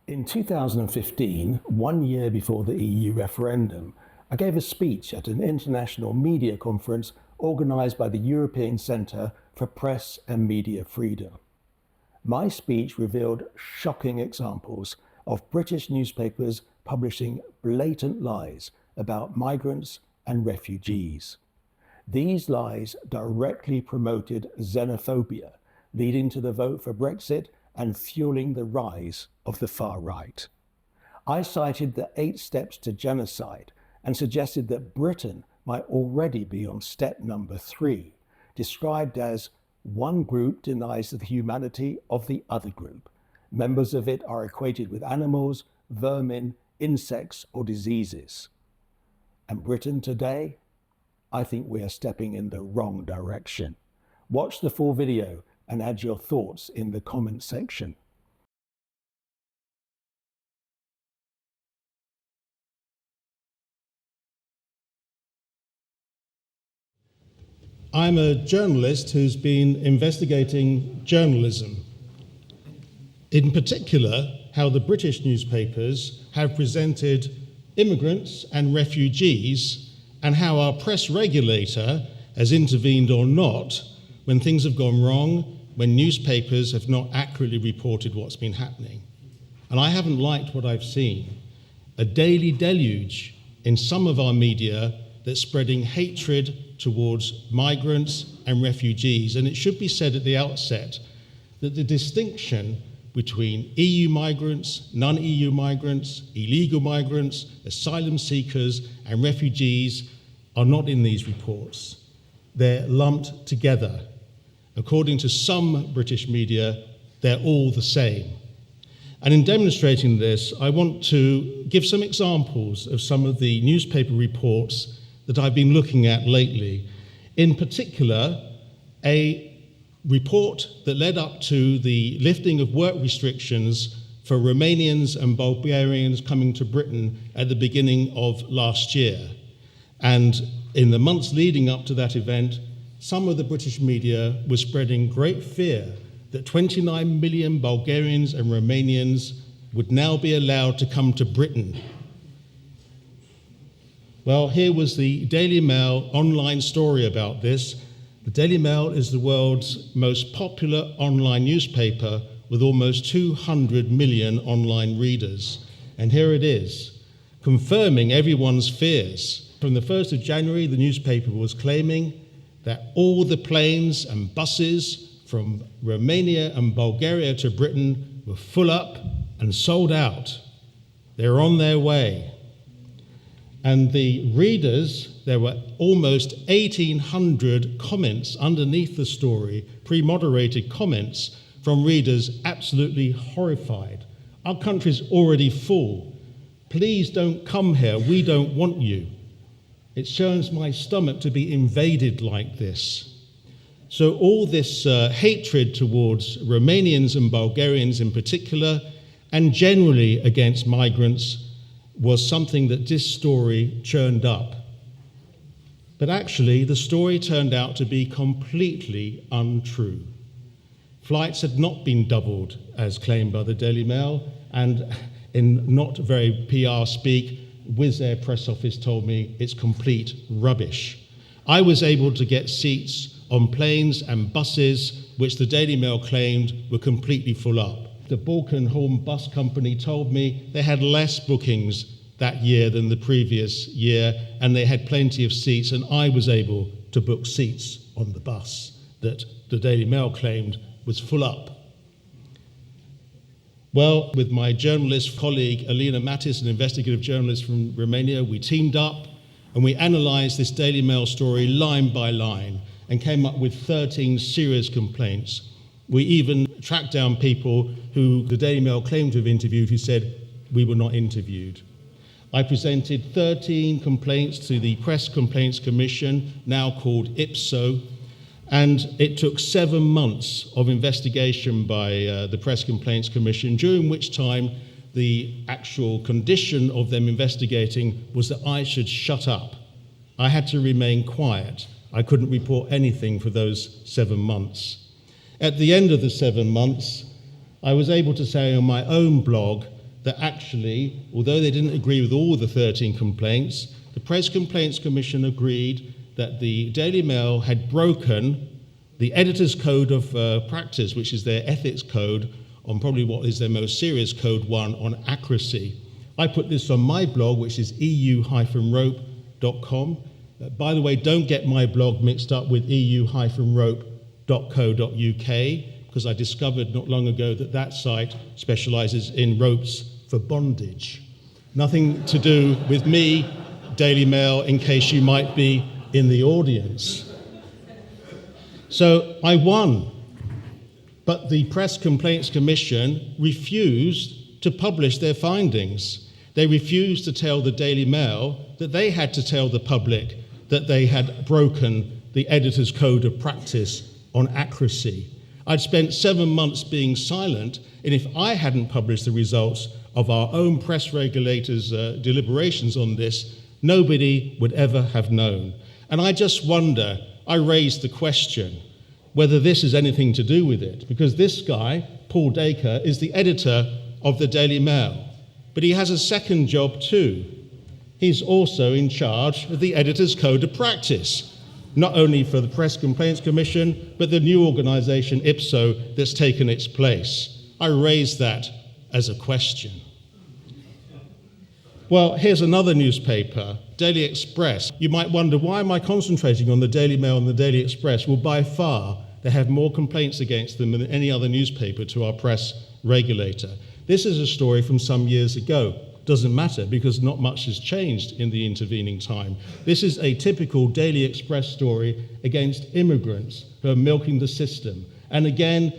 In 2015, 1 year before the EU referendum, I gave a speech at an international media conference organised by the European Centre for Press and Media Freedom. My speech revealed shocking examples of British newspapers publishing blatant lies about migrants and refugees. These lies directly promoted xenophobia, leading to the vote for Brexit and fueling the rise of the far right. I cited the 8 steps to genocide and suggested that Britain might already be on step number 3, described as one group denies the humanity of the other group. Members of it are equated with animals, vermin, insects, or diseases. And Britain today? I think we are stepping in the wrong direction. Watch the full video and add your thoughts in the comment section. I'm a journalist who's been investigating journalism. In particular, how the British newspapers have presented immigrants and refugees, and how our press regulator has intervened or not when things have gone wrong, when newspapers have not accurately reported what's been happening. And I haven't liked what I've seen. A daily deluge in some of our media that's spreading hatred towards migrants and refugees. And it should be said at the outset that the distinction between EU migrants, non-EU migrants, illegal migrants, asylum seekers, and refugees are not in these reports. They're lumped together. According to some British media, they're all the same. And in demonstrating this, I want to give some examples of some of the newspaper reports that I've been looking at lately. In particular, a report that led up to the lifting of work restrictions for Romanians and Bulgarians coming to Britain at the beginning of last year. And in the months leading up to that event, some of the British media was spreading great fear that 29 million Bulgarians and Romanians would now be allowed to come to Britain. Well, here was the Daily Mail online story about this. The Daily Mail is the world's most popular online newspaper with almost 200 million online readers. And here it is, confirming everyone's fears. From the 1st of January, the newspaper was claiming that all the planes and buses from Romania and Bulgaria to Britain were full up and sold out. They're on their way. And the readers, there were almost 1,800 comments underneath the story, pre-moderated comments from readers absolutely horrified. Our country's already full. Please don't come here. We don't want you. It shows my stomach to be invaded like this. So all this hatred towards Romanians and Bulgarians in particular, and generally against migrants, was something that this story churned up. But actually, the story turned out to be completely untrue. Flights had not been doubled, as claimed by the Daily Mail, and in not very PR speak, Wizz Air press office told me it's complete rubbish. I was able to get seats on planes and buses which the Daily Mail claimed were completely full up. The Balkan Bus Company told me they had less bookings that year than the previous year, and they had plenty of seats, and I was able to book seats on the bus that the Daily Mail claimed was full up. Well, with my journalist colleague 𝗕𝗟𝗦𝗣𝗥𝗦𝗣𝗥, an investigative journalist from Romania, we teamed up and we analysed this Daily Mail story line by line and came up with 13 serious complaints. We even tracked down people who the Daily Mail claimed to have interviewed who said we were not interviewed. I presented 13 complaints to the Press Complaints Commission, now called IPSO, and it took 7 months of investigation by the Press Complaints Commission, during which time the actual condition of them investigating was that I should shut up. I had to remain quiet. I couldn't report anything for those 7 months. At the end of the 7 months, I was able to say on my own blog that actually, although they didn't agree with all the 13 complaints, the Press Complaints Commission agreed that the Daily Mail had broken the Editor's Code of Practice, which is their ethics code, on probably what is their most serious code one on accuracy. I put this on my blog, which is eu-rope.com. By the way, don't get my blog mixed up with eu-rope.co.uk, because I discovered not long ago that that site specializes in ropes for bondage. Nothing to do with me, Daily Mail, in case you might be in the audience. So I won, but the Press Complaints Commission refused to publish their findings. They refused to tell the Daily Mail that they had to tell the public that they had broken the Editor's Code of Practice on accuracy. I'd spent 7 months being silent, and if I hadn't published the results of our own press regulators' deliberations on this, nobody would ever have known. And I just wonder, I raised the question whether this has anything to do with it, because this guy, 𝗕𝗟𝗪𝗥𝗧𝗜𝗍, is the editor of the Daily Mail, but he has a second job too. He's also in charge of the Editor's Code of Practice, not only for the Press Complaints Commission, but the new organisation IPSO that's taken its place. I raised that as a question. Well, here's another newspaper, Daily Express. You might wonder, why am I concentrating on the Daily Mail and the Daily Express? Well, by far, they have more complaints against them than any other newspaper to our press regulator. This is a story from some years ago. Doesn't matter, because not much has changed in the intervening time. This is a typical Daily Express story against immigrants who are milking the system. And again,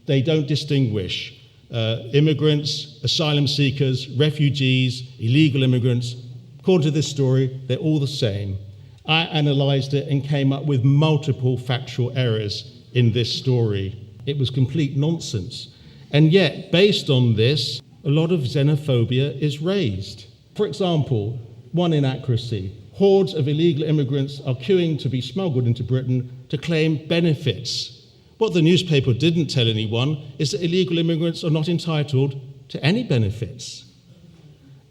they don't distinguish immigrants, asylum seekers, refugees, illegal immigrants. According to this story, they're all the same. I analysed it and came up with multiple factual errors in this story. It was complete nonsense. And yet, based on this, a lot of xenophobia is raised. For example, one inaccuracy: hordes of illegal immigrants are queuing to be smuggled into Britain to claim benefits. What the newspaper didn't tell anyone is that illegal immigrants are not entitled to any benefits.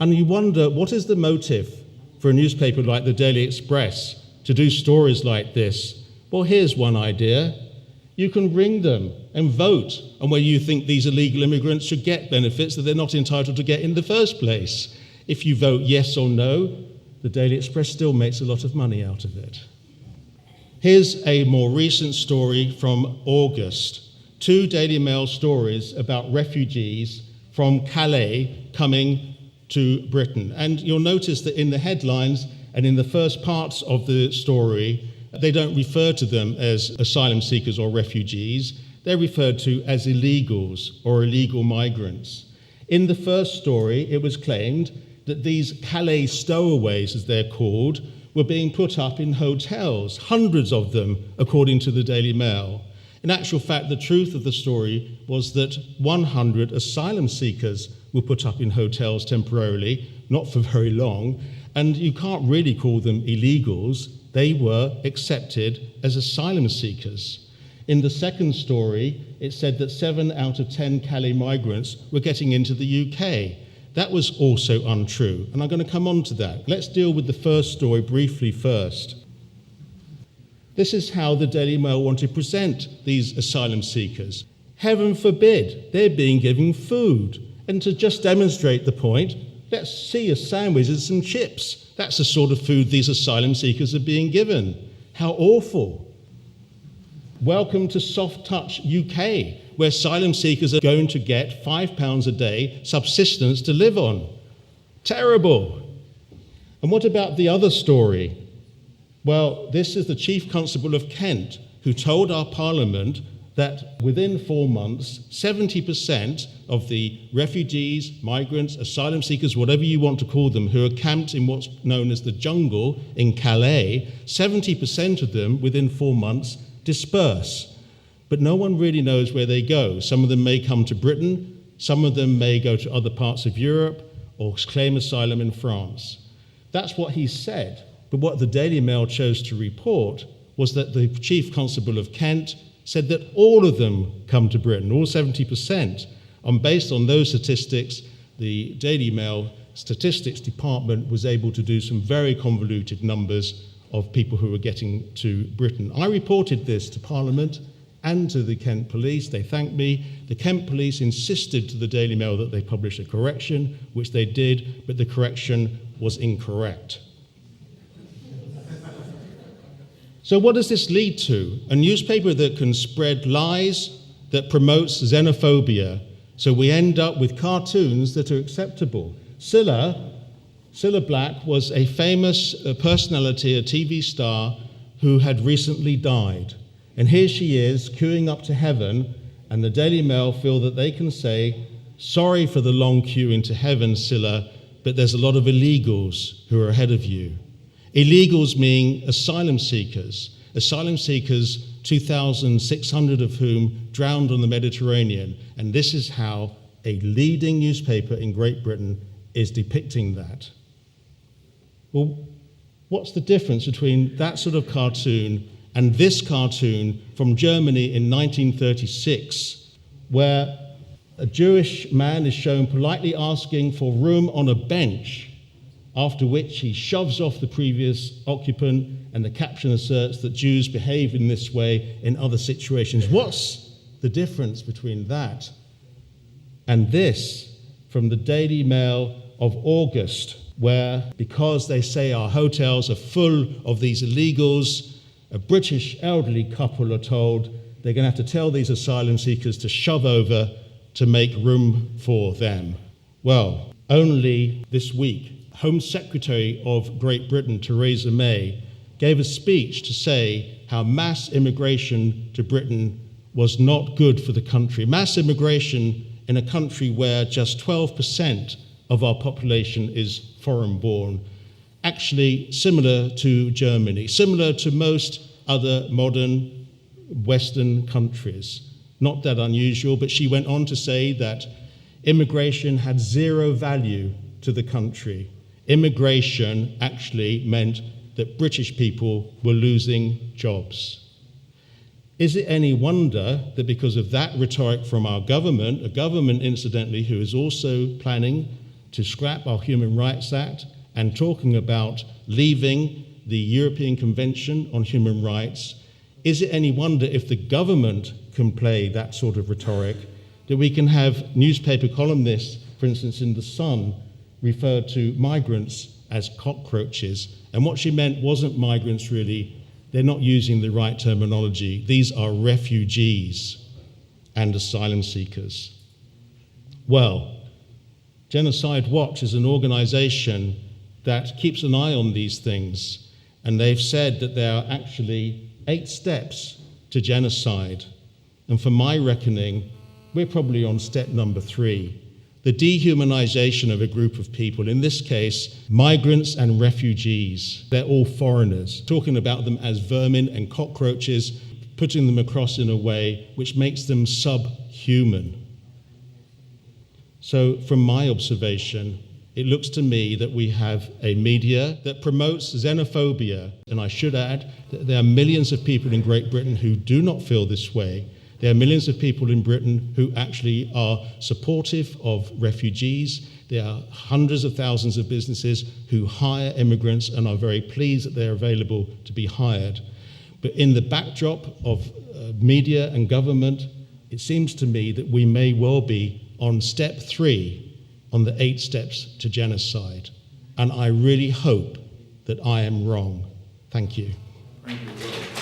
And you wonder, what is the motive for a newspaper like the Daily Express to do stories like this? Well, here's one idea. You can ring them and vote on whether you think these illegal immigrants should get benefits that they're not entitled to get in the first place. If you vote yes or no, the Daily Express still makes a lot of money out of it. Here's a more recent story from August. 2 Daily Mail stories about refugees from Calais coming to Britain. And you'll notice that in the headlines and in the first parts of the story, they don't refer to them as asylum seekers or refugees. They're referred to as illegals or illegal migrants. In the first story, it was claimed that these Calais stowaways, as they're called, were being put up in hotels, hundreds of them, according to the Daily Mail. In actual fact, the truth of the story was that 100 asylum seekers were put up in hotels temporarily, not for very long, and you can't really call them illegals. They were accepted as asylum seekers. In the second story, it said that 7 out of 10 Calais migrants were getting into the UK. That was also untrue, and I'm going to come on to that. Let's deal with the first story briefly first. This is how the Daily Mail want to present these asylum seekers. Heaven forbid, they're being given food. And to just demonstrate the point, let's see a sandwich and some chips. That's the sort of food these asylum seekers are being given. How awful. Welcome to Soft Touch UK, where asylum seekers are going to get £5 a day subsistence to live on. Terrible. And what about the other story? Well, this is the Chief Constable of Kent, who told our Parliament that within 4 months, 70% of the refugees, migrants, asylum seekers, whatever you want to call them, who are camped in what's known as the jungle in Calais, 70% of them within 4 months disperse. But no one really knows where they go. Some of them may come to Britain, some of them may go to other parts of Europe or claim asylum in France. That's what he said. But what the Daily Mail chose to report was that the Chief Constable of Kent said that all of them come to Britain, all 70%. And based on those statistics, the Daily Mail statistics department was able to do some very convoluted numbers of people who were getting to Britain. I reported this to Parliament and to the Kent Police. They thanked me. The Kent Police insisted to the Daily Mail that they publish a correction, which they did, but the correction was incorrect. So what does this lead to? A newspaper that can spread lies, that promotes xenophobia, so we end up with cartoons that are acceptable. Cilla Black was a famous personality, a TV star, who had recently died. And here she is, queuing up to heaven, and the Daily Mail feel that they can say, sorry for the long queue into heaven, Cilla, but there's a lot of illegals who are ahead of you. Illegals mean asylum seekers. Asylum seekers, 2,600 of whom drowned on the Mediterranean. And this is how a leading newspaper in Great Britain is depicting that. Well, what's the difference between that sort of cartoon and this cartoon from Germany in 1936, where a Jewish man is shown politely asking for room on a bench, after which he shoves off the previous occupant, and the caption asserts that Jews behave in this way in other situations. What's the difference between that and this from the Daily Mail of August, where, because they say our hotels are full of these illegals, a British elderly couple are told they're going to have to tell these asylum seekers to shove over to make room for them. Well, only this week, Home Secretary of Great Britain, Theresa May, gave a speech to say how mass immigration to Britain was not good for the country. Mass immigration in a country where just 12% of our population is foreign-born, actually similar to Germany, similar to most other modern Western countries. Not that unusual, but she went on to say that immigration had zero value to the country. Immigration actually meant that British people were losing jobs. Is it any wonder that because of that rhetoric from our government, a government, incidentally, who is also planning to scrap our Human Rights Act and talking about leaving the European Convention on Human Rights, is it any wonder if the government can play that sort of rhetoric, that we can have newspaper columnists, for instance, in The Sun, referred to migrants as cockroaches? And what she meant wasn't migrants, really. They're not using the right terminology. These are refugees and asylum seekers. Well, Genocide Watch is an organization that keeps an eye on these things, and they've said that there are actually 8 steps to genocide. And for my reckoning, we're probably on step number 3, the dehumanization of a group of people, in this case, migrants and refugees. They're all foreigners, talking about them as vermin and cockroaches, putting them across in a way which makes them subhuman. So from my observation, it looks to me that we have a media that promotes xenophobia. And I should add that there are millions of people in Great Britain who do not feel this way. There are millions of people in Britain who actually are supportive of refugees. There are hundreds of thousands of businesses who hire immigrants and are very pleased that they're available to be hired. But in the backdrop of media and government, it seems to me that we may well be on step 3 on the 8 steps to genocide. And I really hope that I am wrong. Thank you. Thank you.